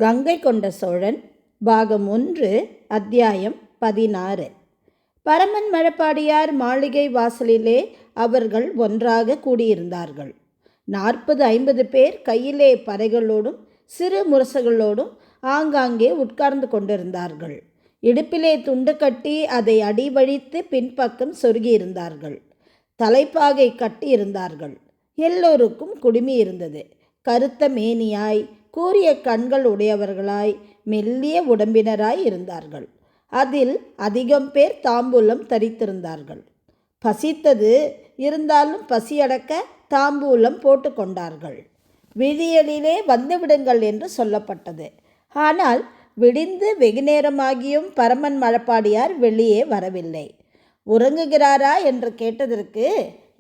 கங்கை கொண்ட சோழன் பாகம் 1 அத்தியாயம் 16. பரமன் மழப்பாடியார் மாளிகை வாசலிலே அவர்கள் ஒன்றாக கூடியிருந்தார்கள். 40-50 பேர் கையிலே பறைகளோடும் சிறு முரசுகளோடும் ஆங்காங்கே உட்கார்ந்து கொண்டிருந்தார்கள். இடுப்பிலே துண்டு கட்டி அதை அடிவழித்து பின்பக்கம் சொருகியிருந்தார்கள். தலைப்பாகை கட்டியிருந்தார்கள். எல்லோருக்கும் குடுமி இருந்தது. கருத்த மேனியாய் கூரிய கண்கள் உடையவர்களாய் மெல்லிய உடம்பினராய் இருந்தார்கள். அதில் அதிகம் பேர் தாம்பூலம் தரித்திருந்தார்கள். பசித்தது, இருந்தாலும் பசியடக்க தாம்பூலம் போட்டு கொண்டார்கள். விடியலிலே வந்துவிடுங்கள் என்று சொல்லப்பட்டது. ஆனால் விடிந்து வெகுநேரமாகியும் பரமன் மழப்பாடியார் வெளியே வரவில்லை. உறங்குகிறாரா என்று கேட்டதற்கு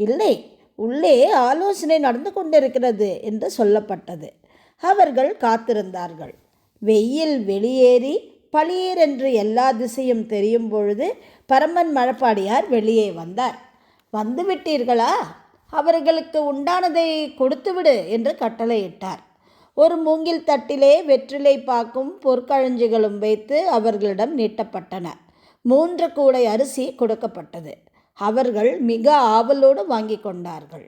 இல்லை, உள்ளே ஆலோசனை நடந்து கொண்டிருக்கிறது என்று சொல்லப்பட்டது. அவர்கள் காத்திருந்தார்கள். வெயில் வெளியேறி பளிரென்று எல்லா திசையும் தெரியும் பொழுது பரமன் மழப்பாடியார் வெளியே வந்தார். வந்துவிட்டீர்களா? அவர்களுக்கு உண்டானதை கொடுத்துவிடு என்று கட்டளையிட்டார். ஒரு மூங்கில் தட்டிலே வெற்றிலை பாக்கும் பொற்கழஞ்சுகளும் வைத்து அவர்களிடம் நீட்டப்பட்டன. 3 கூடை அரிசி கொடுக்கப்பட்டது. அவர்கள் மிக ஆவலோடு வாங்கி கொண்டார்கள்.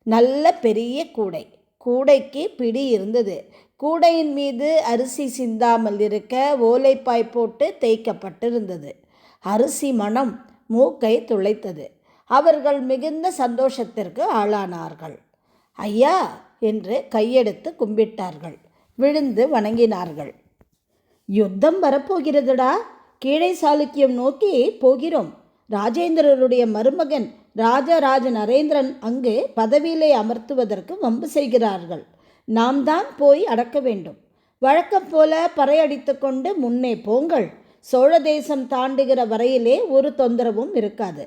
நல்ல பெரிய கூடை. கூடைக்கு பிடி இருந்தது. கூடையின் மீது அரிசி சிந்தாமல் இருக்க ஓலைப்பாய் போட்டு தேய்க்கப்பட்டிருந்தது. அரிசி மணம் மூக்கை துளைத்தது. அவர்கள் மிகுந்த சந்தோஷத்திற்கு ஆளானார்கள். ஐயா என்று கையெடுத்து கும்பிட்டார்கள். விழுந்து வணங்கினார்கள். யுத்தம் வரப்போகிறதுடா. கீழே சாளுக்கியம் நோக்கி போகிறோம். ராஜேந்திரருடைய மருமகன் ராஜராஜ நரேந்திரன் அங்கு பதவியிலே அமர்த்துவதற்கு வம்பு செய்கிறார்கள். நாம் தான் போய் அடக்க வேண்டும். வழக்கம் போல பறையடித்து கொண்டு முன்னே போங்கள். சோழ தேசம் தாண்டுகிற வரையிலே ஒரு தொந்தரவும் இருக்காது.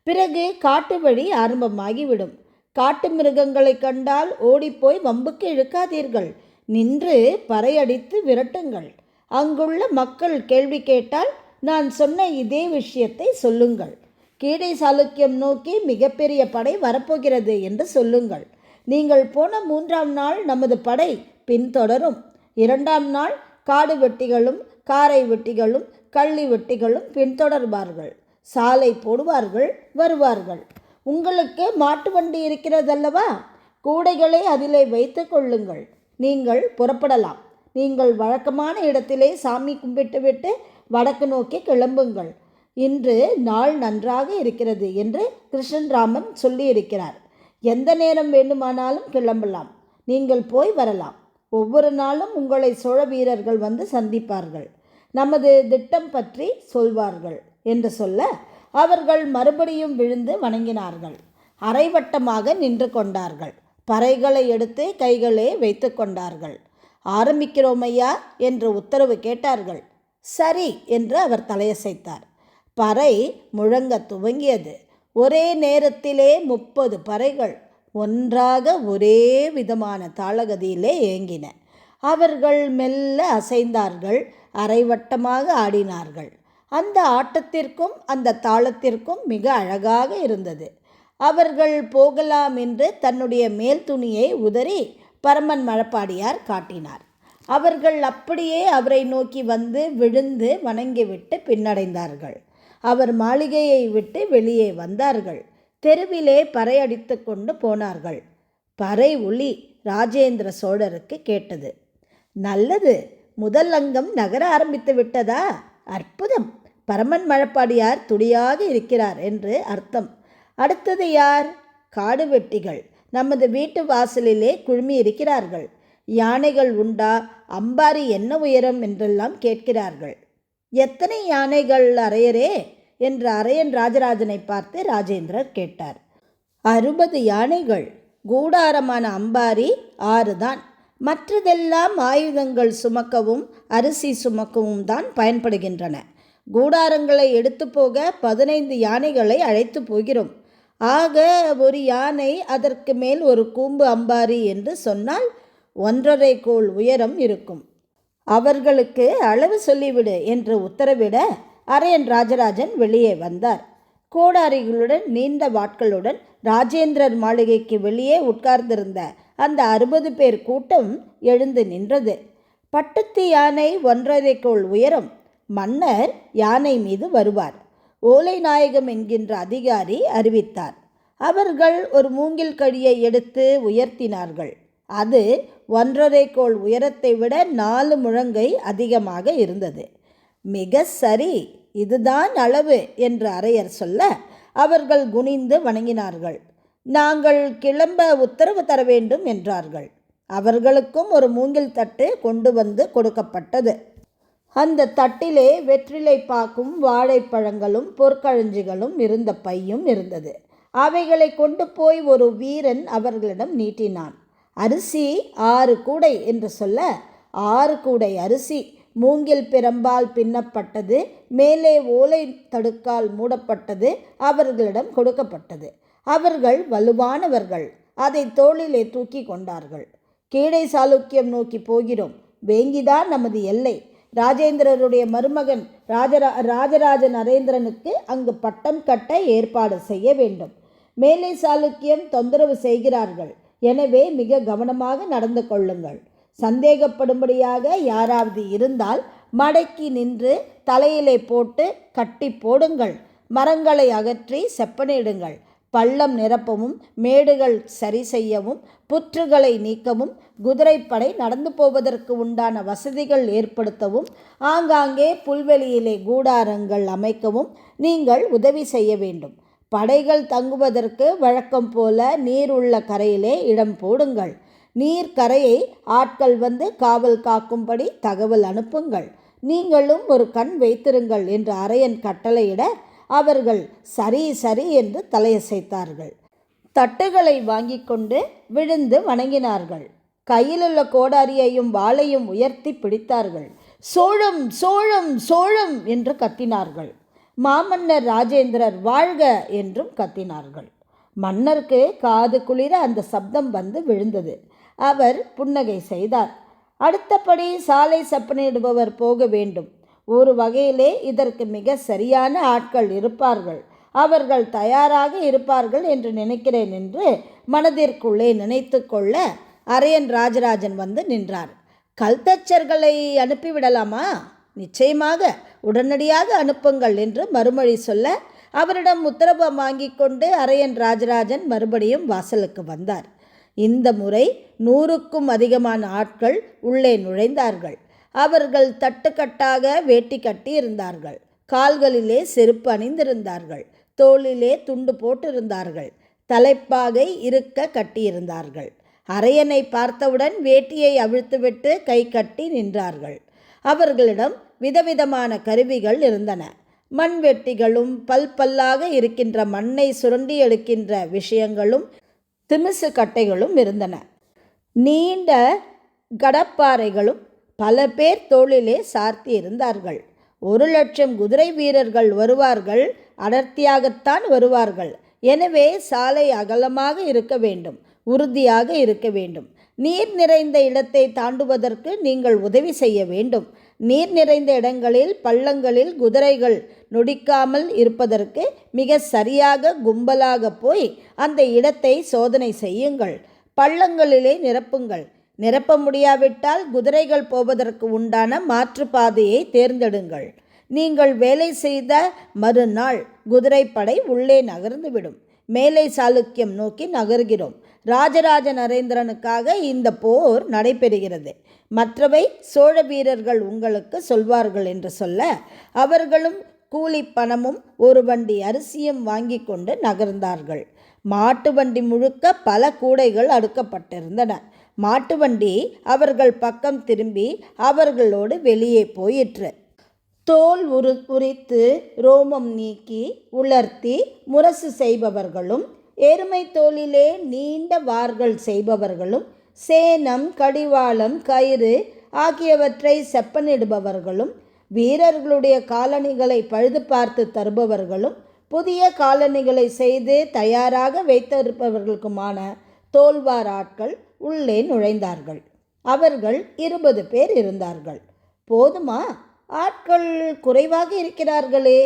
பிறகு காட்டு வழி ஆரம்பமாகிவிடும். காட்டு மிருகங்களை கண்டால் ஓடிப்போய் வம்புக்கு இழுக்காதீர்கள். நின்று பறையடித்து விரட்டுங்கள். அங்குள்ள மக்கள் கேள்வி கேட்டால் நான் சொன்ன இதே விஷயத்தை சொல்லுங்கள். கீழே சாளுக்கியம் நோக்கி மிகப்பெரிய படை வரப்போகிறது என்று சொல்லுங்கள். நீங்கள் போன 3ஆம் நாள் நமது படை பின்தொடரும். 2ஆம் நாள் காடு வெட்டிகளும் காரை வெட்டிகளும் கள்ளி வெட்டிகளும் பின்தொடர்வார்கள். சாலை போடுவார்கள், வருவார்கள். உங்களுக்கு மாட்டு வண்டி இருக்கிறதல்லவா? கூடைகளை அதிலே வைத்து கொள்ளுங்கள். நீங்கள் புறப்படலாம். நீங்கள் வழக்கமான இடத்திலே சாமி கும்பிட்டுவிட்டு வடக்கு நோக்கி கிளம்புங்கள். இன்று நாள் நன்றாக இருக்கிறது என்று கிருஷ்ணராமன் சொல்லியிருக்கிறார். எந்த நேரம் வேண்டுமானாலும் கிளம்பலாம். நீங்கள் போய் வரலாம். ஒவ்வொரு நாளும் உங்களை சோழ வீரர்கள் வந்து சந்திப்பார்கள். நமது திட்டம் பற்றி சொல்வார்கள் என்று சொல்ல அவர்கள் மறுபடியும் விழுந்து வணங்கினார்கள். அரைவட்டமாக நின்று கொண்டார்கள். பறைகளை எடுத்து கைகளே வைத்து கொண்டார்கள். ஆரம்பிக்கிறோம் ஐயா என்று உத்தரவு கேட்டார்கள். சரி என்று அவர் தலையசைத்தார். பறை முழங்க துவங்கியது. ஒரே நேரத்திலே 30 பறைகள் ஒன்றாக ஒரே விதமான தாளகதியிலே ஏங்கின. அவர்கள் மெல்ல அசைந்தார்கள். அரைவட்டமாக ஆடினார்கள். அந்த ஆட்டத்திற்கும் அந்த தாளத்திற்கும் மிக அழகாக இருந்தது. அவர்கள் போகலாம் என்று தன்னுடைய மேல் துணியை உதறி பரமன் மழப்பாடியார் காட்டினார். அவர்கள் அப்படியே அவரை நோக்கி வந்து விழுந்து வணங்கிவிட்டு பின்னடைந்தார்கள். அவர் மாளிகையை விட்டு வெளியே வந்தார்கள். தெருவிலே பறையடித்து கொண்டு போனார்கள். பறை ஒலி ராஜேந்திர சோழருக்கு கேட்டது. நல்லது, முதல் அங்கம் நகர ஆரம்பித்து விட்டதா? அற்புதம். பரமன் மழப்பாடியார் துடியாக இருக்கிறார் என்று அர்த்தம். அடுத்தது யார்? காடு வெட்டிகள் நமது வீட்டு வாசலிலே குழுமி இருக்கிறார்கள். யானைகள் உண்டா? அம்பாரி என்ன உயரம் என்றெல்லாம் கேட்கிறார்கள். எத்தனை யானைகள் அரையரே என்று அரையன் ராஜராஜனை பார்த்து ராஜேந்திரர் கேட்டார். 60 யானைகள். கூடாரமான அம்பாரி 6 தான். மற்றதெல்லாம் ஆயுதங்கள் சுமக்கவும் அரிசி சுமக்கவும் தான் பயன்படுகின்றன. கூடாரங்களை எடுத்து போக 15 யானைகளை அழைத்து போகிறோம். ஆக ஒரு யானை, அதற்கு மேல் ஒரு கூம்பு அம்பாரி என்று சொன்னால் 1.5 கோல் உயரம் இருக்கும். அவர்களுக்கு அளவு சொல்லிவிடு என்று உத்தரவிட அரையன் ராஜராஜன் வெளியே வந்தார். கோடாரிகளுடன் நீண்ட வாட்களுடன் ராஜேந்திரர் மாளிகைக்கு வெளியே உட்கார்ந்திருந்த அந்த 60 பேர் கூட்டம் எழுந்து நின்றது. பட்டத்து யானை 1.5 கோல் உயரம். மன்னர் யானை மீது வருவார். ஓலை நாயகம் என்கின்ற அதிகாரி அறிவித்தார். அவர்கள் ஒரு மூங்கில் கழியை எடுத்து உயர்த்தினார்கள். அது 1.5 கோல் உயரத்தை விட 4 முழங்கை அதிகமாக இருந்தது. மிக சரி, இதுதான் அளவு என்று அரையர் சொல்ல அவர்கள் குனிந்து வணங்கினார்கள். நாங்கள் கிளம்ப உத்தரவு தர வேண்டும் என்றார்கள். அவர்களுக்கும் ஒரு மூங்கில் தட்டு கொண்டு வந்து கொடுக்கப்பட்டது. அந்த தட்டிலே வெற்றிலை பாக்கும் வாழைப்பழங்களும் பொற்கழஞ்சிகளும் இருந்த பையும் இருந்தது. அவைகளை கொண்டு போய் ஒரு வீரன் அவர்களிடம் நீட்டினான். அரிசி 6 கூடை என்று சொல்ல 6 கூடை அரிசி மூங்கில் பிரம்பால் பின்னப்பட்டது, மேலே ஓலை தடுக்கால் மூடப்பட்டது அவர்களிடம் கொடுக்கப்பட்டது. அவர்கள் வலுவானவர்கள். அதை தோளிலே தூக்கி கொண்டார்கள். கீழே சாளுக்கியம் நோக்கி போகிறோம். வேங்கிதான் நமது எல்லை. ராஜேந்திரருடைய மருமகன் ராஜராஜ நரேந்திரனுக்கு அங்கு பட்டம் கட்ட ஏற்பாடு செய்ய வேண்டும். மேலே சாளுக்கியம் தொந்தரவு செய்கிறார்கள். எனவே மிக கவனமாக நடந்து கொள்ளுங்கள். சந்தேகப்படும்படியாக யாராவது இருந்தால் மடக்கி நின்று தலையிலே போட்டு கட்டி போடுங்கள். மரங்களை அகற்றி செப்பனிடுங்கள். பள்ளம் நிரப்பவும் மேடுகள் சரி செய்யவும் புற்றுகளை நீக்கவும் குதிரைப்படை நடந்து போவதற்கு உண்டான வசதிகள் ஏற்படுத்தவும் ஆங்காங்கே புல்வெளியிலே கூடாரங்கள் அமைக்கவும் நீங்கள் உதவி செய்ய வேண்டும். படைகள் தங்குவதற்கு வழக்கம் போல நீர் உள்ள கரையிலே இடம் போடுங்கள். நீர்க்கரையை ஆட்கள் வந்து காவல் காக்கும்படி தகவல் அனுப்புங்கள். நீங்களும் ஒரு கண் வைத்திருங்கள் என்று அரையன் கட்டளையிட அவர்கள் சரி சரி என்று தலையசைத்தார்கள். தட்டுகளை வாங்கி கொண்டு விழுந்து வணங்கினார்கள். கையிலுள்ள கோடாரியையும் வாளையும் உயர்த்தி பிடித்தார்கள். சோழம் சோழம் சோழம் என்று கத்தினார்கள். மாமன்னர் ராஜேந்திரர் வாழ்க என்றும் கத்தினார்கள். மன்னருக்கு காது குளிர அந்த சப்தம் வந்து விழுந்தது. அவர் புன்னகை செய்தார். அடுத்தபடி சாலை செப்பனிடுபவர் போக வேண்டும். ஒரு வகையிலே இதற்கு மிக சரியான ஆட்கள் இருப்பார்கள். அவர்கள் தயாராக இருப்பார்கள் என்று நினைக்கிறேன் என்று மனதிற்குள்ளே நினைத்து கொள்ள அரையன் ராஜராஜன் வந்து நின்றார். கல்தச்சர்களை அனுப்பிவிடலாமா? நிச்சயமாக, உடனடியாக அனுப்புங்கள் என்று மறுமொழி சொல்ல அவரிடம் உத்தரவு வாங்கி கொண்டு அரையன் ராஜராஜன் மறுபடியும் வாசலுக்கு வந்தார். இந்த முறை 100க்கும் அதிகமான ஆட்கள் உள்ளே நுழைந்தார்கள். அவர்கள் தட்டுக்கட்டாக வேட்டி கட்டி இருந்தார்கள். கால்களிலே செருப்பு அணிந்திருந்தார்கள். தோளிலே துண்டு போட்டிருந்தார்கள். தலைப்பாகை இருக்க கட்டியிருந்தார்கள். அரையனை பார்த்தவுடன் வேட்டியை அவிழ்த்துவிட்டு கை கட்டி நின்றார்கள். அவர்களிடம் விதவிதமான கருவிகள் இருந்தன. மண்வெட்டிகளும் பல்லாக இருக்கின்ற மண்ணை சுரண்டி எடுக்கின்ற விஷயங்களும் திமிசு கட்டைகளும் இருந்தன. நீண்ட கடப்பாறைகளும் பல பேர் தோளிலே சார்த்தி இருந்தார்கள். 1,00,000 குதிரை வீரர்கள் வருவார்கள். அடர்த்தியாகத்தான் வருவார்கள். எனவே சாலை அகலமாக இருக்க வேண்டும், உறுதியாக இருக்க வேண்டும். நீர் நிறைந்த இடத்தை தாண்டுவதற்கு நீங்கள் உதவி செய்ய வேண்டும். நீர் நிறைந்த இடங்களில் பள்ளங்களில் குதிரைகள் நொடிக்காமல் இருப்பதற்கு மிக சரியாக கும்பலாக போய் அந்த இடத்தை சோதனை செய்யுங்கள். பள்ளங்களிலே நிரப்புங்கள். நிரப்ப முடியாவிட்டால் குதிரைகள் போவதற்கு உண்டான மாற்றுப்பாதையை தேர்ந்தெடுங்கள். நீங்கள் வேலை செய்த மறுநாள் குதிரைப்படை உள்ளே நகர்ந்துவிடும். மேலை சாளுக்கியம் நோக்கி நகர்கிறோம். ராஜராஜ நரேந்திரனுக்காக இந்த போர் நடைபெறுகிறது. மற்றவை சோழ வீரர்கள் உங்களுக்கு சொல்வார்கள் என்று சொல்ல அவர்களும் கூலி பணமும் ஒரு வண்டி அரிசியும் வாங்கி கொண்டு நகர்ந்தார்கள். மாட்டு வண்டி முழுக்க பல கூடைகள் அடுக்கப்பட்டிருந்தன. மாட்டு வண்டி அவர்கள் பக்கம் திரும்பி அவர்களோடு வெளியே போயிற்று. தோல் உரித்து ரோமம் நீக்கி உலர்த்தி முரசு செய்பவர்களும் எருமை தோலிலே நீண்ட வார்கள் செய்பவர்களும் சேனம் கடிவாளம் கயிறு ஆகியவற்றை செப்பனிடுபவர்களும் வீரர்களுடைய காலணிகளை பழுது பார்த்து தருபவர்களும் புதிய காலணிகளை செய்து தயாராக வைத்திருப்பவர்களுக்குமான தோல்வார் ஆட்கள் உள்ளே நுழைந்தார்கள். அவர்கள் 20 பேர் இருந்தார்கள். போதுமா? ஆட்கள் குறைவாக இருக்கிறார்களே.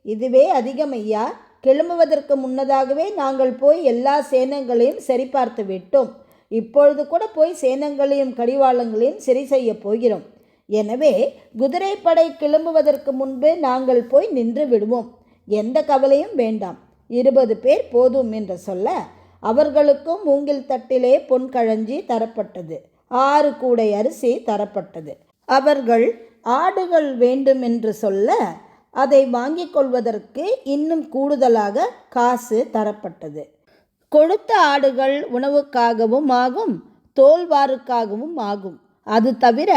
இதுவே அதிகம் ஐயா. கிளம்புவதற்கு முன்னதாகவே நாங்கள் போய் எல்லா சேனங்களையும் சரிபார்த்து விட்டோம். இப்பொழுது கூட போய் சேனங்களையும் கடிவாளங்களையும் சரி செய்ய போகிறோம். எனவே குதிரைப்படை கிளம்புவதற்கு முன்பு நாங்கள் போய் நின்று விடுவோம். எந்த கவலையும் வேண்டாம். 20 பேர் போதும் என்று சொல்ல அவர்களுக்கும் மூங்கில் தட்டிலே பொன்கழஞ்சி தரப்பட்டது. 6 கூடை அரிசி தரப்பட்டது. அவர்கள் ஆடுகள் வேண்டும் என்று சொல்ல அதை வாங்கிக் கொள்வதற்கு இன்னும் கூடுதலாக காசு தரப்பட்டது. கொடுத்த ஆடுகள் உணவுக்காகவும் ஆகும், தோல்வாருக்காகவும் ஆகும். அது தவிர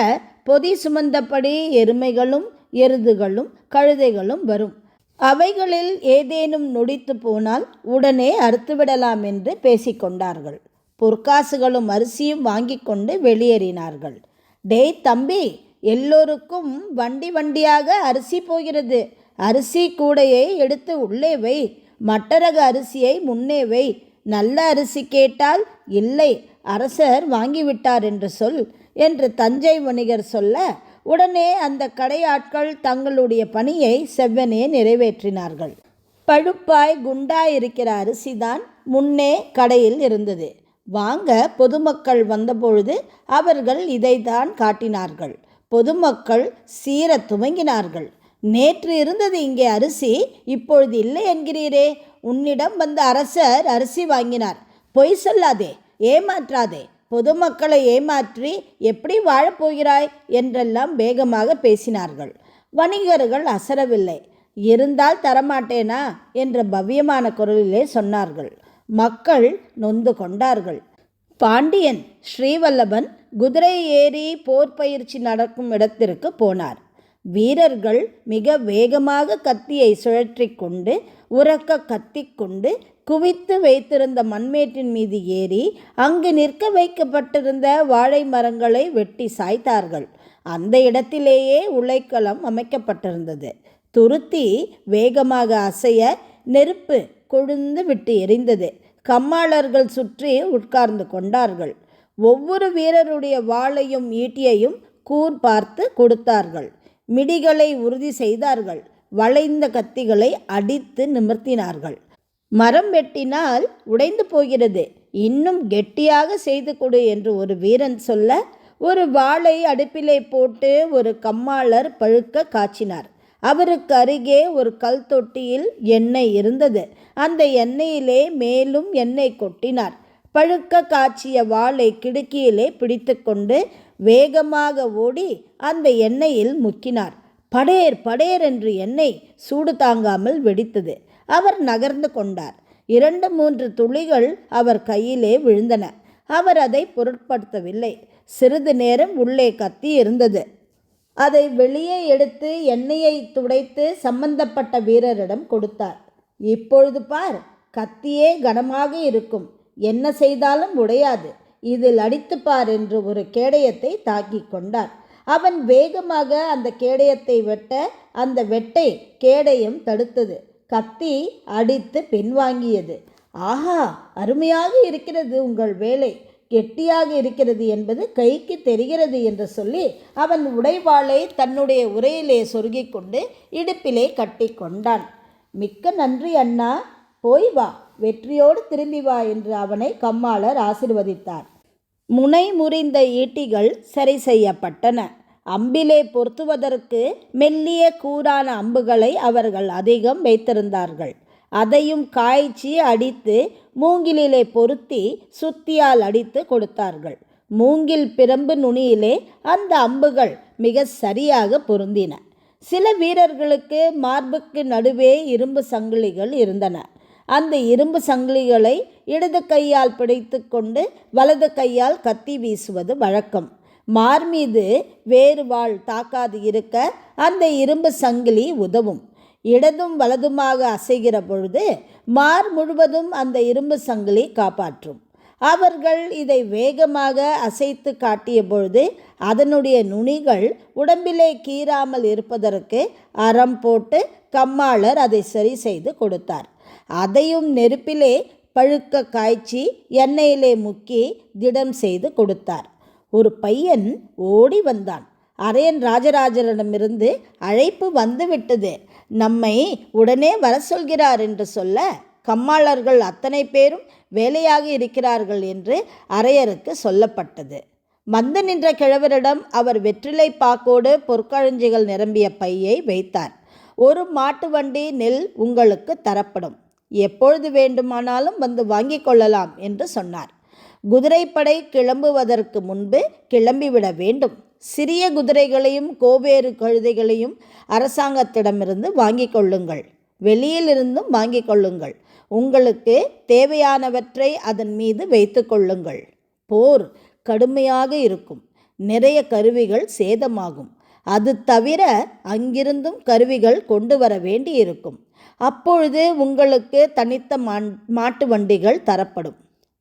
பொதி சுமந்தபடி எருமைகளும் எருதுகளும் கழுதைகளும் வரும். அவைகளில் ஏதேனும் நொடித்து போனால் உடனே அறுத்துவிடலாம் என்று பேசிக்கொண்டார்கள். பொற்காசுகளும் அரிசியும் வாங்கி கொண்டு வெளியேறினார்கள். டேய் தம்பி, எல்லோருக்கும் வண்டி வண்டியாக அரிசி போகிறது. அரிசி கூடையை எடுத்து உள்ளே வை. மட்டரக அரிசியை முன்னே வை. நல்ல அரிசி கேட்டால் இல்லை, அரசர் வாங்கிவிட்டார் என்று சொல் என்று தஞ்சை வணிகர் சொல்ல உடனே அந்த கடையாட்கள் தங்களுடைய பணியை செவ்வனே நிறைவேற்றினார்கள். பழுப்பாய் குண்டாய் இருக்கிற அரிசிதான் முன்னே கடையில் இருந்தது. வாங்க பொதுமக்கள் வந்தபொழுது அவர்கள் இதைத்தான் காட்டினார்கள். பொதுமக்கள் சீர துவங்கினார்கள். நேற்று இருந்தது இங்கே அரிசி, இப்பொழுது இல்லை என்கிறீரே. உன்னிடம் வந்த அரசர் அரிசி வாங்கினார். பொய் சொல்லாதே, ஏமாற்றாதே. பொதுமக்களை ஏமாற்றி எப்படி வாழப்போகிறாய் என்றெல்லாம் வேகமாக பேசினார்கள். வணிகர்கள் அசரவில்லை. இருந்தால் தரமாட்டேனா என்ற பவ்யமான குரலிலே சொன்னார்கள். மக்கள் நொந்து கொண்டார்கள். பாண்டியன் ஸ்ரீவல்லபன் குதிரை ஏறி போர் பயிற்சி நடக்கும் இடத்திற்கு போனார். வீரர்கள் மிக வேகமாக கத்தியை சுழற்றி கொண்டு உரக்க கத்திக்கொண்டு குவித்து வைத்திருந்த மண்மேட்டின் மீது ஏறி அங்கு நிற்க வைக்கப்பட்டிருந்த வாழை மரங்களை வெட்டி சாய்த்தார்கள். அந்த இடத்திலேயே உலைக்களம் அமைக்கப்பட்டிருந்தது. துருத்தி வேகமாக அசைய நெருப்பு கொழுந்து விட்டு எரிந்தது. கம்மாளர்கள் சுற்றி உட்கார்ந்து கொண்டார்கள். ஒவ்வொரு வீரருடைய வாளையும் ஈட்டியையும் கூர் பார்த்து கொடுத்தார்கள். மிடிகளை உறுதி செய்தார்கள். வளைந்த கத்திகளை அடித்து நிமிர்த்தினார்கள். மரம் வெட்டினால் உடைந்து போகிறது, இன்னும் கெட்டியாக செய்து கொடு என்று ஒரு வீரன் சொல்ல ஒரு வாளை அடுப்பிலே போட்டு ஒரு கம்மாளர் பழுக்க காய்ச்சினார். அவருக்கு அருகே ஒரு கல் தொட்டியில் எண்ணெய் இருந்தது. அந்த எண்ணெயிலே மேலும் எண்ணெய் கொட்டினார். பழுக்க காய்ச்சிய வாளை கிடுக்கியிலே பிடித்து கொண்டு வேகமாக ஓடி அந்த எண்ணெயில் முக்கினார். படேர் படேர் என்று எண்ணெய் சூடு தாங்காமல் வெடித்தது. அவர் நகர்ந்து கொண்டார். 2-3 துளிகள் அவர் கையிலே விழுந்தன. அவர் அதை பொருட்படுத்தவில்லை. சிறிது நேரம் உள்ளே கத்தி இருந்தது. அதை வெளியே எடுத்து எண்ணெயை துடைத்து சம்பந்தப்பட்ட வீரரிடம் கொடுத்தார். இப்பொழுது பார், கத்தியே கனமாக இருக்கும், என்ன செய்தாலும் உடையாது, இதில் அடித்து பார் என்று ஒரு கேடயத்தை தாக்கி கொண்டார். அவன் வேகமாக அந்த கேடயத்தை வெட்ட அந்த வெட்டை கேடயம் தடுத்தது. கத்தி அடித்து பின்வாங்கியது. ஆஹா, அருமையாக இருக்கிறது உங்கள் வேலை, கெட்டியாக இருக்கிறது என்பது கைக்கு தெரிகிறது என்று சொல்லி அவன் உடைவாளை தன்னுடைய உரையிலே சொருகிக் கொண்டு இடுப்பிலே கட்டி கொண்டான். மிக்க நன்றி அண்ணா, போய் வா, வெற்றியோடு திரும்பி வா என்று அவனை கம்மாளர் ஆசீர்வதித்தார். முனை முறிந்த ஈட்டிகள் சரி செய்யப்பட்டன. அம்பிலே பொருத்துவதற்கு மெல்லிய கூரான அம்புகளை அவர்கள் அதிகம் வைத்திருந்தார்கள். அதையும் காய்ச்சி அடித்து மூங்கிலிலே பொருத்தி சுத்தியால் அடித்து கொடுத்தார்கள். மூங்கில் பிரம்பு நுனியிலே அந்த அம்புகள் மிக சரியாக பொருந்தின. சில வீரர்களுக்கு மார்புக்கு நடுவே இரும்பு சங்கிலிகள் இருந்தன. அந்த இரும்பு சங்கிலிகளை இடது கையால் பிடித்து கொண்டு வலது கையால் கத்தி வீசுவது வழக்கம். மார் மீது வேறு வாள் தாக்காது இருக்க அந்த இரும்பு சங்கிலி உதவும். இடதும் வலதுமாக அசைகிற பொழுது மார் முழுவதும் அந்த இரும்பு சங்கிலி காப்பாற்றும். அவர்கள் இதை வேகமாக அசைத்து காட்டிய பொழுது அதனுடைய நுனிகள் உடம்பிலே கீறாமல் இருப்பதற்கு அறம் போட்டு கம்மாளர் அதை சரி செய்து கொடுத்தார். அதையும் நெருப்பிலே பழுக்க காய்ச்சி எண்ணெயிலே முக்கி திடம் செய்து கொடுத்தார். ஒரு பையன் ஓடி வந்தான். அரையன் ராஜராஜனிடமிருந்து அழைப்பு வந்துவிட்டது, நம்மை உடனே வர சொல்கிறார் என்று சொல்ல கம்மாளர்கள் அத்தனை பேரும் வேலையாக இருக்கிறார்கள் என்று அரையருக்கு சொல்லப்பட்டது. வந்து நின்ற கிழவரிடம் அவர் வெற்றிலை பாக்கோடு பொற்களஞ்சிகள் நிரம்பிய பையை வைத்தார். ஒரு மாட்டு வண்டி நெல் உங்களுக்கு தரப்படும், எப்பொழுது வேண்டுமானாலும் வந்து வாங்கிக் கொள்ளலாம் என்று சொன்னார். குதிரைப்படை கிளம்புவதற்கு முன்பு கிளம்பிவிட வேண்டும். சிறிய குதிரைகளையும் கோவேறு கழுதைகளையும் அரசாங்கத்திடமிருந்து வாங்கிக் கொள்ளுங்கள், வெளியிலிருந்தும் வாங்கிக் கொள்ளுங்கள். உங்களுக்கு தேவையானவற்றை அதன் மீது வைத்து கொள்ளுங்கள். போர் கடுமையாக இருக்கும், நிறைய கருவிகள் சேதமாகும். அது தவிர அங்கிருந்தும் கருவிகள் கொண்டு வர வேண்டி இருக்கும். அப்பொழுது உங்களுக்கு தனித்த மாட்டு வண்டிகள் தரப்படும்.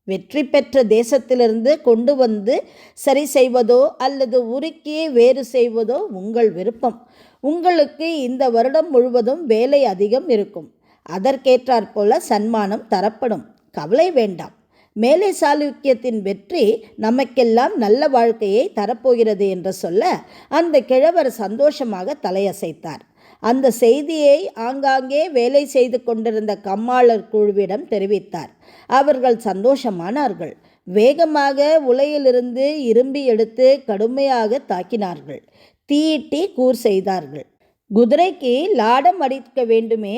வெற்றி பெற்ற தேசத்திலிருந்து கொண்டு வந்து சரி செய்வதோ அல்லது உருக்கி வேறு செய்வதோ உங்கள் விருப்பம். உங்களுக்கு இந்த வருடம் முழுவதும் வேலை அதிகம் இருக்கும். அதற்கேற்றாற்போல சன்மானம் தரப்படும், கவலை வேண்டாம். மேலை சாளுக்கியத்தின் வெற்றி நமக்கெல்லாம் நல்ல வாழ்க்கையை தரப்போகிறது என்று சொல்ல அந்த கிழவர் சந்தோஷமாக தலையசைத்தார். அந்த செய்தியை ஆங்காங்கே வேலை செய்து கொண்டிருந்த கம்மாளர் குழுவிடம் தெரிவித்தார். அவர்கள் சந்தோஷமானார்கள். வேகமாக உலையிலிருந்து இரும்பி எடுத்து கடுமையாக தாக்கினார்கள். தீயிட்டி கூர் செய்தார்கள். குதிரைக்கு லாடம் அடிக்க வேண்டுமே,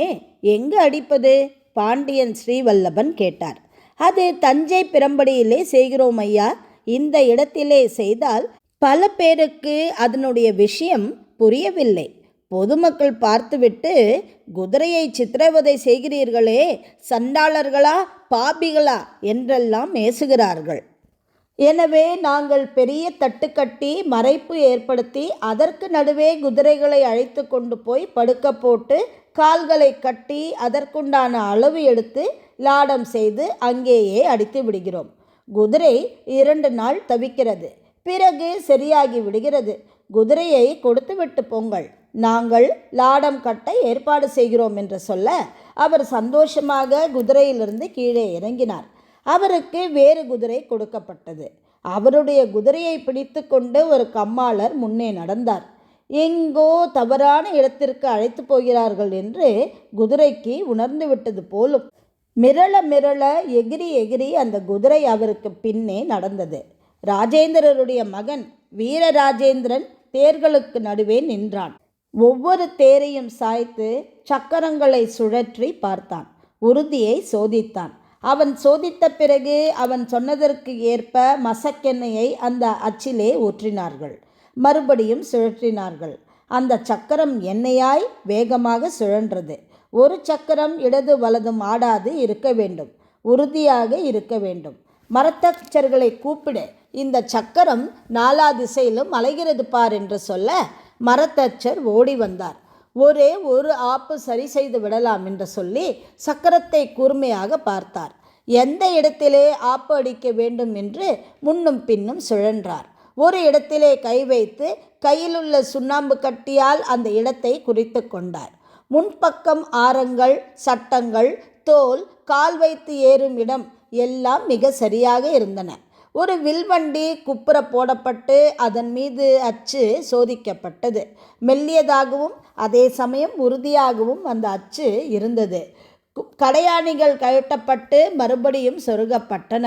எங்கு அடிப்பது? பாண்டியன் ஸ்ரீவல்லபன் கேட்டார். அது தஞ்சை பிரம்படியிலே செய்கிறோம் ஐயா. இந்த இடத்திலே செய்தால் பல பேருக்கு அதனுடைய விஷயம் புரியவில்லை. பொதுமக்கள் பார்த்துவிட்டு குதிரையை சித்திரவதை செய்கிறீர்களே, சண்டாளர்களா பாபிகளா என்றெல்லாம் ஏசுகிறார்கள். எனவே நாங்கள் பெரிய தட்டு கட்டி மறைப்பு ஏற்படுத்தி அதற்கு நடுவே குதிரைகளை அழைத்து கொண்டு போய் படுக்க போட்டு கால்களை கட்டி அதற்குண்டான அளவு எடுத்து லாடம் செய்து அங்கேயே அடித்து விடுகிறோம். குதிரை 2 நாள் தவிக்கிறது, பிறகு சரியாகி விடுகிறது. குதிரையை கொடுத்துவிட்டு போங்கள், நாங்கள் லாடம் கட்ட ஏற்பாடு செய்கிறோம் என்று சொல்ல அவர் சந்தோஷமாக குதிரையிலிருந்து கீழே இறங்கினார். அவருக்கு வேறு குதிரை கொடுக்கப்பட்டது. அவருடைய குதிரையை பிடித்து கொண்டு ஒரு கம்மாளர் முன்னே நடந்தார். எங்கோ தவறான இடத்திற்கு அழைத்து போகிறார்கள் என்று குதிரைக்கு உணர்ந்து விட்டது போலும். மிரள மிரள எகிரி எகிரி அந்த குதிரை அவருக்கு பின்னே நடந்தது. ராஜேந்திரருடைய மகன் வீரராஜேந்திரன் தேர்களுக்கு நடுவே நின்றான். ஒவ்வொரு தேரையும் சாய்த்து சக்கரங்களை சுழற்றி பார்த்தான். உறுதியை சோதித்தான். அவன் சோதித்த பிறகு அவன் சொன்னதற்கு ஏற்ப மசக்கெண்ணெயை அந்த அச்சிலே ஊற்றினார்கள். மறுபடியும் சுழற்றினார்கள். அந்த சக்கரம் எண்ணெயாய் வேகமாக சுழன்றது. ஒரு சக்கரம் இடது வலதும் ஆடாது இருக்க வேண்டும், உறுதியாக இருக்க வேண்டும். மரத்தச்சர்களை கூப்பிடு, இந்த சக்கரம் 4 திசையிலும் அலைகிறது பார் என்று சொல்ல மரத்தச்சர் ஓடி வந்தார். ஒரே ஒரு ஆப்பு சரி செய்து விடலாம் என்று சொல்லி சக்கரத்தை கூர்மையாக பார்த்தார். எந்த இடத்திலே ஆப்பு அடிக்க வேண்டும் என்று முன்னும் பின்னும் சுழன்றார். ஒரு இடத்திலே கை வைத்து கையிலுள்ள சுண்ணாம்பு கட்டியால் அந்த இடத்தை குறித்து கொண்டார். முன்பக்கம் ஆரங்கள், சட்டங்கள், தோல், கால் வைத்து ஏறும் இடம் எல்லாம் மிக சரியாக இருந்தன. ஒரு வில்வண்டி குப்புற போடப்பட்டு அதன் மீது அச்சு சோதிக்கப்பட்டது. மெல்லியதாகவும் அதே சமயம் உறுதியாகவும் அந்த அச்சு இருந்தது. கடையாணிகள் கழட்டப்பட்டு மறுபடியும் சொருகப்பட்டன.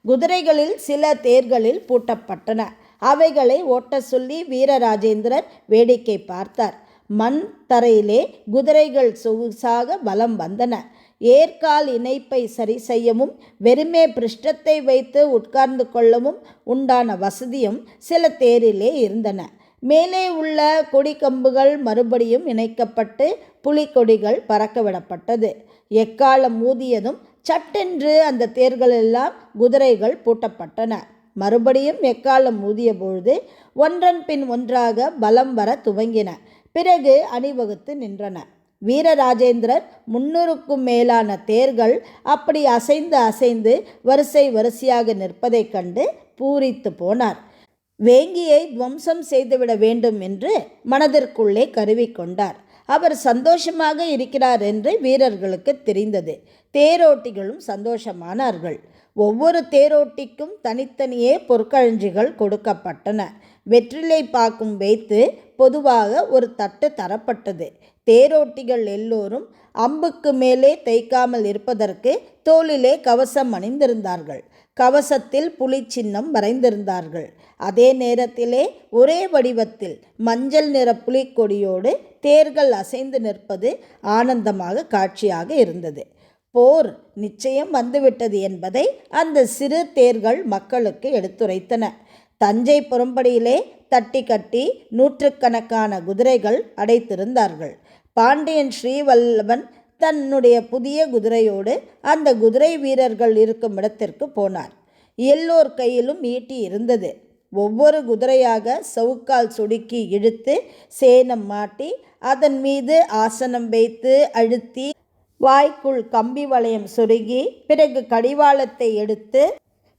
குதிரைகளில் சில தேர்களில் பூட்டப்பட்டன. அவைகளை ஓட்ட சொல்லி வீரராஜேந்திரர் வேடிக்கை பார்த்தார். மண் தரையிலே குதிரைகள் சொகுசாக வலம் வந்தன. ஏற்கால் இணைப்பை சரி செய்யவும் வெறுமே பிருஷ்டத்தை வைத்து உட்கார்ந்து கொள்ளவும் உண்டான வசதியும் சில தேரிலே இருந்தன. மேலே உள்ள கொடிக்கம்புகள் மறுபடியும் இணைக்கப்பட்டு புலிக்கொடிகள் பறக்கவிடப்பட்டது. எக்காலம் ஊதியதும் சட்டென்று அந்த தேர்களெல்லாம் குதிரைகள் பூட்டப்பட்டன. மறுபடியும் எக்காலம் ஊதிய பொழுது ஒன்றன் பின் ஒன்றாக பலம் வர துவங்கின. பிறகு அணிவகுத்து நின்றன. வீரராஜேந்திரர் 300க்கும் மேலான தேர்கள் அப்படி அசைந்து அசைந்து வரிசை வரிசையாக நிற்பதைக் கண்டு பூரித்து போனார். வேங்கியை துவம்சம் செய்துவிட வேண்டும் என்று மனதிற்குள்ளே கருவிக்கொண்டார். அவர் சந்தோஷமாக இருக்கிறார் என்று வீரர்களுக்கு தெரிந்தது. தேரோட்டிகளும் சந்தோஷமானார்கள். ஒவ்வொரு தேரோட்டிக்கும் தனித்தனியே பொற்களஞ்சிகள் கொடுக்கப்பட்டன. வெற்றிலை பாக்கும் வைத்து பொதுவாக ஒரு தட்டு தரப்பட்டது. தேரோட்டிகள் எல்லோரும் அம்புக்கு மேலே தைக்காமல் இருப்பதற்கு தோளிலே கவசம் அணிந்திருந்தார்கள். கவசத்தில் புலி சின்னம் வரைந்திருந்தார்கள். அதே நேரத்திலே ஒரே வடிவத்தில் மஞ்சள் நிற புலிக்கொடியோடு தேர்கள் அசைந்து நிற்பது ஆனந்தமாக காட்சியாக இருந்தது. போர் நிச்சயம் வந்துவிட்டது என்பதை அந்த சிறு தேர்கள் மக்களுக்கு எடுத்துரைத்தன. தஞ்சை புறம்படியிலே தட்டி கட்டி நூற்றுக்கணக்கான குதிரைகள் அடைத்திருந்தார்கள். பாண்டியன் ஸ்ரீவல்லபன் தன்னுடைய புதிய குதிரையோடு அந்த குதிரை வீரர்கள் இருக்கும் இடத்திற்கு போனார். எல்லோர் கையிலும் ஈட்டி இருந்தது. ஒவ்வொரு குதிரையாக சவுக்கால் சுடுக்கி இழுத்து சேணம் மாட்டி அதன் மீது ஆசனம் வைத்து அழுத்தி வாய்க்குள் கம்பி வளையம் சொருகி பிறகு கடிவாளத்தை எடுத்து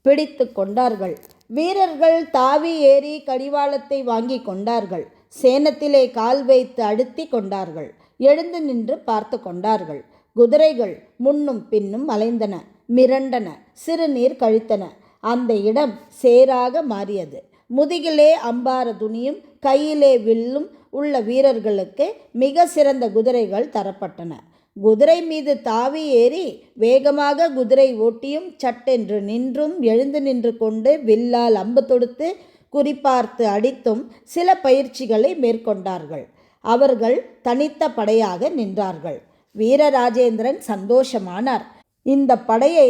பிடித்து கொண்டார்கள். வீரர்கள் தாவி ஏறி கடிவாளத்தை வாங்கி கொண்டார்கள். சேணத்திலே கால் வைத்து அழுத்தி கொண்டார்கள். எழுந்து நின்று பார்த்து கொண்டார்கள். குதிரைகள் முன்னும் பின்னும் அலைந்தன, மிரண்டன, சிறுநீர் கழித்தன. அந்த இடம் சேராக மாறியது. முதுகிலே அம்பார துணியும் கையிலே வில்லும் உள்ள வீரர்களுக்கு மிக சிறந்த குதிரைகள் தரப்பட்டன. குதிரை மீது தாவி ஏறி வேகமாக குதிரை ஓட்டியும் சட்டென்று நின்றும் எழுந்து நின்று கொண்டு வில்லால் அம்பு தொடுத்து குறிப்பார்த்து அடித்தும் சில பயிற்சிகளை மேற்கொண்டார்கள். அவர்கள் தனித்த படையாக நின்றார்கள். வீரராஜேந்திரன் சந்தோஷமானார். இந்த படையை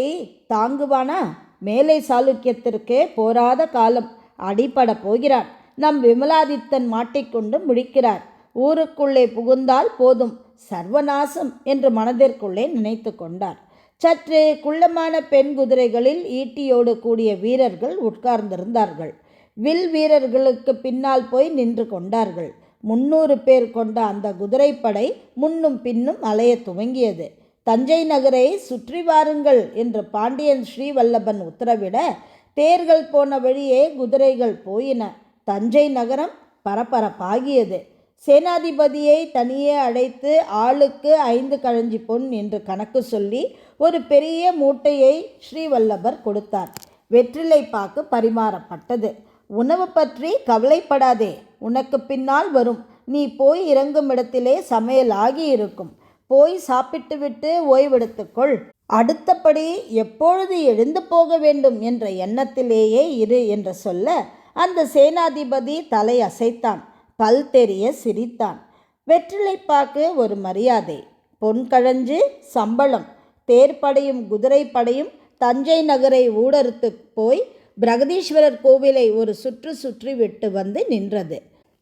தாங்குவானா? மேலை சாளுக்கியத்திற்கே போராத காலம். அடிபட போகிறான். நம் விமலாதித்தன் மாட்டிக்கொண்டு முழிக்கிறார். ஊருக்குள்ளே புகுந்தால் போதும், சர்வநாசம் என்று மனதிற்குள்ளே நினைத்து கொண்டார். சற்று குள்ளமான பெண் குதிரைகளில் ஈட்டியோடு கூடிய வீரர்கள் உட்கார்ந்திருந்தார்கள். வில் வீரர்களுக்கு பின்னால் போய் நின்று கொண்டார்கள். 300 பேர் கொண்ட அந்த குதிரைப்படை முன்னும் பின்னும் அலைய துவங்கியது. தஞ்சை நகரை சுற்றி வாருங்கள் என்று பாண்டியன் ஸ்ரீவல்லபன் உத்தரவிட தேர்கள் போன வழியே குதிரைகள் போயின. தஞ்சை நகரம் பரபரப்பாகியது. சேனாதிபதியை தனியே அழைத்து ஆளுக்கு 5 கழஞ்சி பொன் என்று கணக்கு சொல்லி ஒரு பெரிய மூட்டையை ஸ்ரீவல்லபர் கொடுத்தார். வெற்றிலை பாக்கு பரிமாறப்பட்டது. உணவு பற்றி கவலைப்படாதே, உனக்கு பின்னால் வரும். நீ போய் இறங்கும் இடத்திலே சமையல் ஆகியிருக்கும். போய் சாப்பிட்டுவிட்டு ஓய்வெடுத்துக்கொள். அடுத்தபடி எப்பொழுது எழுந்து போக வேண்டும் என்ற எண்ணத்திலேயே இரு என்று சொல்ல அந்த சேனாதிபதி தலை அசைத்தான். பல் தெரிய சிரித்தான். வெற்றிலைப்பாக்கு ஒரு மரியாதை, பொன்கழஞ்சு சம்பளம். தேர்ப்படையும் குதிரைப்படையும் தஞ்சை நகரை ஊடறுத்து போய் பிரகதீஸ்வரர் கோவிலை ஒரு சுற்று சுற்றி விட்டு வந்து நின்றது.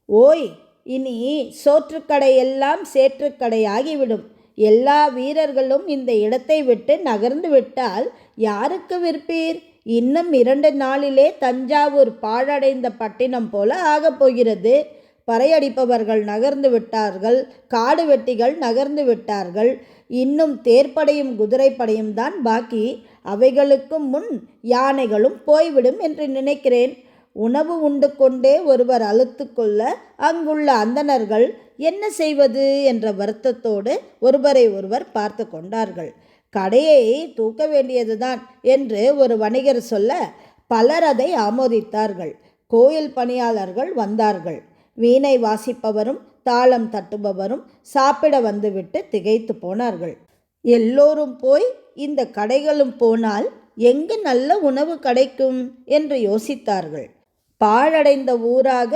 ஓய், இனி சோற்றுக்கடையெல்லாம் சேற்றுக்கடையாகிவிடும். எல்லா வீரர்களும் இந்த இடத்தை விட்டு நகர்ந்து விட்டால் யாருக்கு விற்பீர்? இன்னும் 2 நாளிலே தஞ்சாவூர் பாழடைந்த பட்டினம் போல ஆகப்போகிறது. பறையடிப்பவர்கள் நகர்ந்து விட்டார்கள், காடு வெட்டிகள் நகர்ந்து விட்டார்கள். இன்னும் தேர்ப்படையும் குதிரைப்படையும் தான் பாக்கி. அவைகளுக்கும் முன் யானைகளும் போய்விடும் என்று நினைக்கிறேன். உணவு உண்டு கொண்டே ஒருவர் அழுத்து கொள்ள அங்குள்ள அந்தணர்கள் என்ன செய்வது என்ற வருத்தத்தோடு ஒருவரை ஒருவர் பார்த்து கொண்டார்கள். கடையை தூக்க வேண்டியதுதான் என்று ஒரு வணிகர் சொல்ல பலர் அதை ஆமோதித்தார்கள். கோயில் பணியாளர்கள் வந்தார்கள். வீணை வாசிப்பவரும் தாளம் தட்டுபவரும் சாப்பிட வந்துவிட்டு திகைத்து போனார்கள். எல்லோரும் போய் இந்த கடைகளும் போனால் எங்கு நல்ல உணவு கிடைக்கும் என்று யோசித்தார்கள். பாழடைந்த ஊராக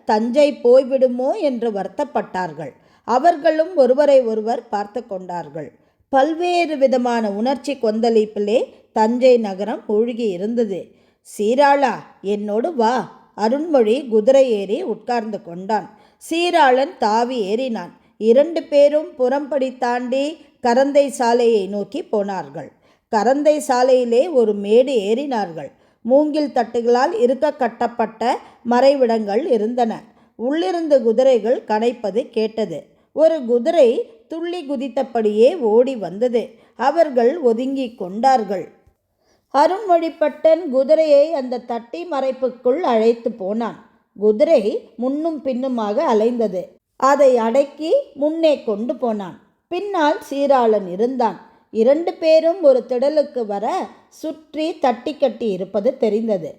தஞ்சை போய்விடுமோ என்று வருத்தப்பட்டார்கள். அவர்களும் ஒருவரை ஒருவர் பார்த்து கொண்டார்கள். பல்வேறு விதமான உணர்ச்சி கொந்தளிப்பிலே தஞ்சை நகரம் மூழ்கி இருந்தது. சீராளா, என்னோடு வா. அருண்மொழி குதிரை ஏறி உட்கார்ந்து கொண்டான். சீராளன் தாவி ஏறினான். 2 பேரும் புறம்படி தாண்டி கரந்தை சாலையை நோக்கி போனார்கள். கரந்தை சாலையிலே ஒரு மேடு ஏறினார்கள். மூங்கில் தட்டுகளால் இருக்க கட்டப்பட்ட மறைவிடங்கள் இருந்தன. உள்ளிருந்து குதிரைகள் கனைப்பது கேட்டது. ஒரு குதிரை துள்ளி குதித்தபடியே ஓடி வந்தது. அவர்கள் ஒதுங்கி கொண்டார்கள். அருண்மொழிப்பட்டன் குதிரையை அந்த தட்டி மறைப்புக்குள் அழைத்து போனான். குதிரை முன்னும் பின்னுமாக அலைந்தது. அதை அடக்கி முன்னே கொண்டு போனான். பின்னால் சீராளன் இருந்தான். 2 பேரும் ஒரு திடலுக்கு வர சுற்றி தட்டி கட்டி இருப்பது தெரிந்தது.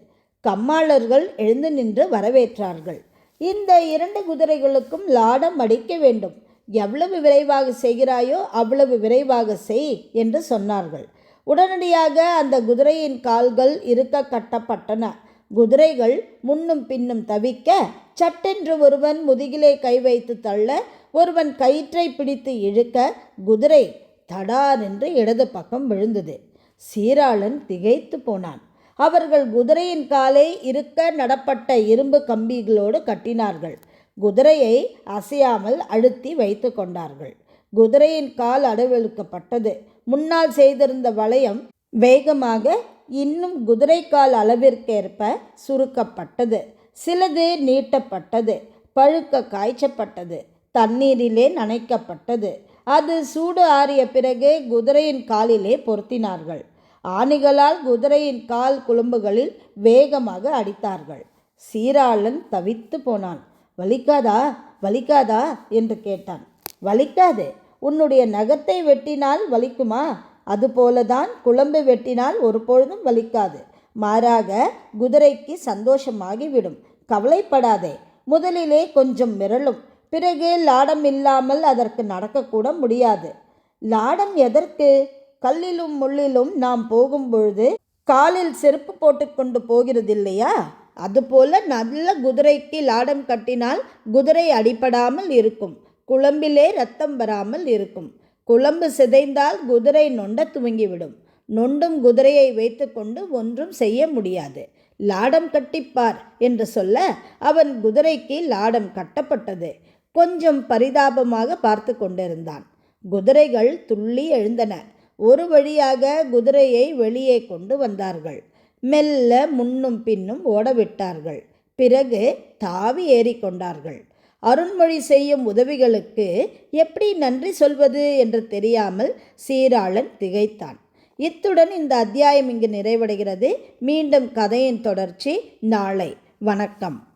கம்மாளர்கள் எழுந்து நின்று வரவேற்றார்கள். இந்த 2 குதிரைகளுக்கும் லாடம் அடிக்க வேண்டும். எவ்வளவு விரைவாக செய்கிறாயோ அவ்வளவு விரைவாக செய் என்று சொன்னார்கள். உடனடியாக அந்த குதிரையின் கால்கள் இருக்க கட்டப்பட்டன. குதிரைகள் முன்னும் பின்னும் தவிக்க, சட்டென்று ஒருவன் முதுகிலே கை வைத்து தள்ள, ஒருவன் கயிற்றை பிடித்து இழுக்க, குதிரை தடார் என்று இடது பக்கம் விழுந்தது. சீராளன் திகைத்து போனான். அவர்கள் குதிரையின் காலை இருக்க நடப்பட்ட இரும்பு கம்பிகளோடு கட்டினார்கள். குதிரையை அசையாமல் அழுத்தி வைத்து கொண்டார்கள். குதிரையின் கால் அடவெழுக்கப்பட்டது. முன்னால் செய்திருந்த வளையம் வேகமாக இன்னும் குதிரைக்கால் அளவிற்கேற்ப சுருக்கப்பட்டது. சிலது நீட்டப்பட்டது. பழுக்க காய்ச்சப்பட்டது. தண்ணீரிலே நனைக்கப்பட்டது. அது சூடு ஆறிய பிறகு குதிரையின் காலிலே பொருத்தினார்கள். ஆணிகளால் குதிரையின் கால் குளும்புகளில் வேகமாக அடித்தார்கள். சீராளன் தவித்து போனான். வலிக்காதா வலிக்காதா என்று கேட்டான். வலிக்காது. உன்னுடைய நகத்தை வெட்டினால் வலிக்குமா? அதுபோலதான் குழம்பு வெட்டினால் ஒருபொழுதும் வலிக்காது. மாறாக குதிரைக்கு சந்தோஷமாகிவிடும். கவலைப்படாதே. முதலிலே கொஞ்சம் மிரளும். பிறகு லாடம் இல்லாமல் அதற்கு நடக்கக்கூட முடியாது. லாடம் எதற்கு? கல்லிலும் முள்ளிலும் நாம் போகும்பொழுது காலில் செருப்பு போட்டுக்கொண்டு போகிறதில்லையா? அதுபோல நல்ல குதிரைக்கு லாடம் கட்டினால் குதிரை அடிபடாமல் இருக்கும். குழம்பிலே இரத்தம் வராமல் இருக்கும். குழம்பு சிதைந்தால் குதிரை நொண்ட துவங்கிவிடும். நொண்டும் குதிரையை வைத்து கொண்டு ஒன்றும் செய்ய முடியாது. லாடம் கட்டிப்பார் என்று சொல்ல அவன் குதிரைக்கு லாடம் கட்டப்பட்டது. கொஞ்சம் பரிதாபமாக பார்த்து கொண்டிருந்தான். குதிரைகள் துள்ளி எழுந்தன. ஒரு வழியாக குதிரையை வெளியே கொண்டு வந்தார்கள். மெல்ல முன்னும் பின்னும் ஓடவிட்டார்கள். பிறகு தாவி ஏறிக்கொண்டார்கள். அருண்மொழி செய்யும் உதவிகளுக்கு எப்படி நன்றி சொல்வது என்று தெரியாமல் சீராளன் திகைத்தான். இத்துடன் இந்த அத்தியாயம் இங்கு நிறைவடைகிறது. மீண்டும் கதையின் தொடர்ச்சி நாளை. வணக்கம்.